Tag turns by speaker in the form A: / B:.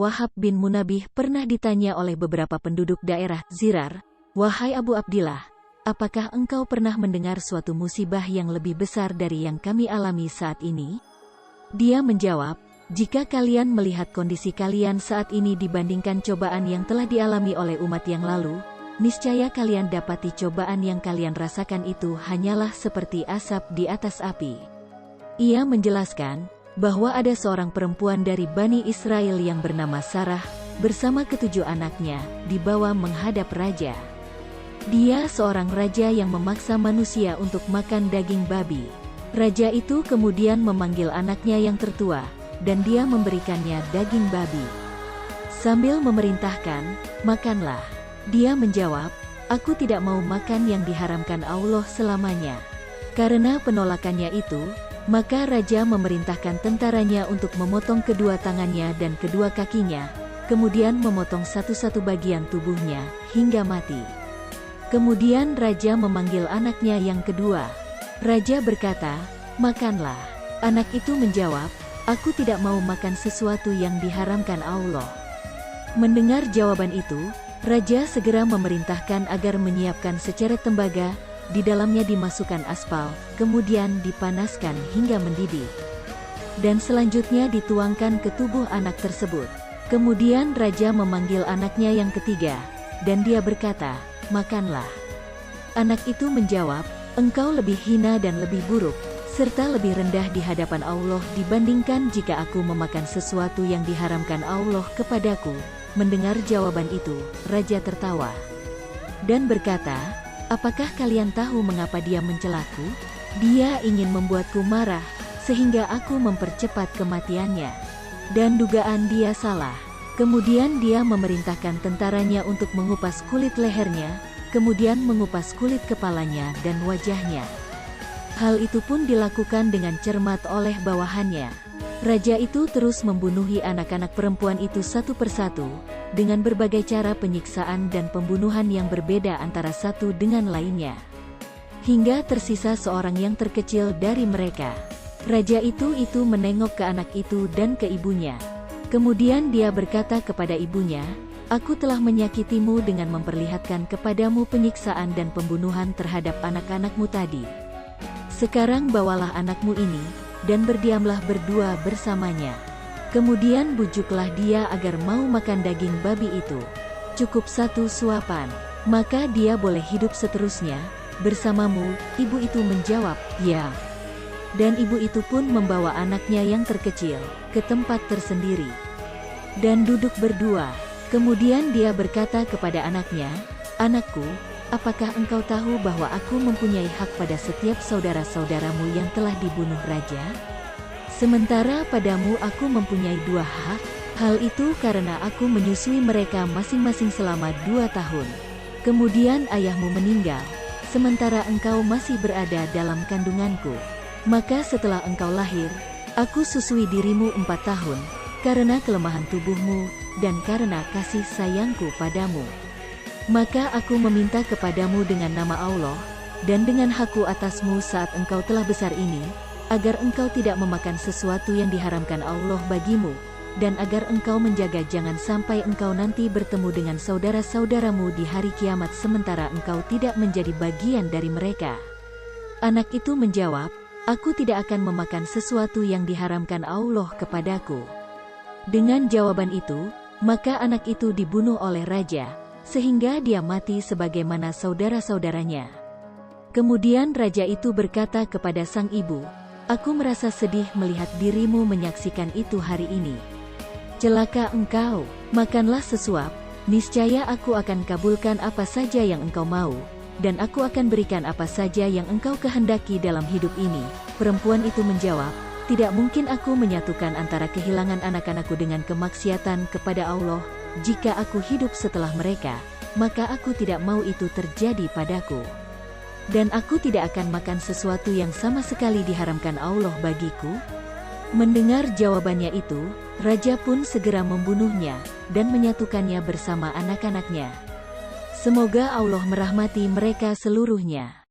A: Wahab bin Munabih pernah ditanya oleh beberapa penduduk daerah Zirar, "Wahai Abu Abdillah, apakah engkau pernah mendengar suatu musibah yang lebih besar dari yang kami alami saat ini?" Dia menjawab, "Jika kalian melihat kondisi kalian saat ini dibandingkan cobaan yang telah dialami oleh umat yang lalu, niscaya kalian dapati cobaan yang kalian rasakan itu hanyalah seperti asap di atas api." Ia menjelaskan bahwa ada seorang perempuan dari Bani Israel yang bernama Sarah, bersama ketujuh anaknya, dibawa menghadap raja. Dia seorang raja yang memaksa manusia untuk makan daging babi. Raja itu kemudian memanggil anaknya yang tertua, dan dia memberikannya daging babi. Sambil memerintahkan, "Makanlah." Dia menjawab, "Aku tidak mau makan yang diharamkan Allah selamanya." Karena penolakannya itu, maka raja memerintahkan tentaranya untuk memotong kedua tangannya dan kedua kakinya, kemudian memotong satu-satu bagian tubuhnya, hingga mati. Kemudian raja memanggil anaknya yang kedua. Raja berkata, "Makanlah." Anak itu menjawab, "Aku tidak mau makan sesuatu yang diharamkan Allah." Mendengar jawaban itu, raja segera memerintahkan agar menyiapkan seceret tembaga, di dalamnya dimasukkan aspal, kemudian dipanaskan hingga mendidih. Dan selanjutnya dituangkan ke tubuh anak tersebut. Kemudian raja memanggil anaknya yang ketiga, dan dia berkata, "Makanlah." Anak itu menjawab, "Engkau lebih hina dan lebih buruk, serta lebih rendah di hadapan Allah dibandingkan jika aku memakan sesuatu yang diharamkan Allah kepadaku." Mendengar jawaban itu, raja tertawa dan berkata, "Apakah kalian tahu mengapa dia mencelaku? Dia ingin membuatku marah, sehingga aku mempercepat kematiannya." Dan dugaan dia salah. Kemudian dia memerintahkan tentaranya untuk mengupas kulit lehernya, kemudian mengupas kulit kepalanya dan wajahnya. Hal itu pun dilakukan dengan cermat oleh bawahannya. Raja itu terus membunuhi anak-anak perempuan itu satu persatu, dengan berbagai cara penyiksaan dan pembunuhan yang berbeda antara satu dengan lainnya. Hingga tersisa seorang yang terkecil dari mereka. Raja itu menengok ke anak itu dan ke ibunya. Kemudian dia berkata kepada ibunya, "Aku telah menyakitimu dengan memperlihatkan kepadamu penyiksaan dan pembunuhan terhadap anak-anakmu tadi. Sekarang bawalah anakmu ini, dan berdiamlah berdua bersamanya. Kemudian bujuklah dia agar mau makan daging babi itu. Cukup satu suapan, maka dia boleh hidup seterusnya bersamamu." Ibu itu menjawab, "Ya." Dan ibu itu pun membawa anaknya yang terkecil ke tempat tersendiri dan duduk berdua. Kemudian dia berkata kepada anaknya, "Anakku, apakah engkau tahu bahwa aku mempunyai hak pada setiap saudara-saudaramu yang telah dibunuh raja? Sementara padamu aku mempunyai dua hak. Hal itu karena aku menyusui mereka masing-masing selama 2 tahun. Kemudian ayahmu meninggal, sementara engkau masih berada dalam kandunganku. Maka setelah engkau lahir, aku susui dirimu 4 tahun, karena kelemahan tubuhmu, dan karena kasih sayangku padamu. Maka aku meminta kepadamu dengan nama Allah, dan dengan hakku atasmu saat engkau telah besar ini, agar engkau tidak memakan sesuatu yang diharamkan Allah bagimu, dan agar engkau menjaga jangan sampai engkau nanti bertemu dengan saudara-saudaramu di hari kiamat sementara engkau tidak menjadi bagian dari mereka." Anak itu menjawab, "Aku tidak akan memakan sesuatu yang diharamkan Allah kepadaku." Dengan jawaban itu, maka anak itu dibunuh oleh raja, sehingga dia mati sebagaimana saudara-saudaranya. Kemudian raja itu berkata kepada sang ibu, "Aku merasa sedih melihat dirimu menyaksikan itu hari ini. Celaka engkau, makanlah sesuap, niscaya aku akan kabulkan apa saja yang engkau mau, dan aku akan berikan apa saja yang engkau kehendaki dalam hidup ini." Perempuan itu menjawab, "Tidak mungkin aku menyatukan antara kehilangan anak-anakku dengan kemaksiatan kepada Allah. Jika aku hidup setelah mereka, maka aku tidak mau itu terjadi padaku. Dan aku tidak akan makan sesuatu yang sama sekali diharamkan Allah bagiku." Mendengar jawabannya itu, raja pun segera membunuhnya, dan menyatukannya bersama anak-anaknya. Semoga Allah merahmati mereka seluruhnya.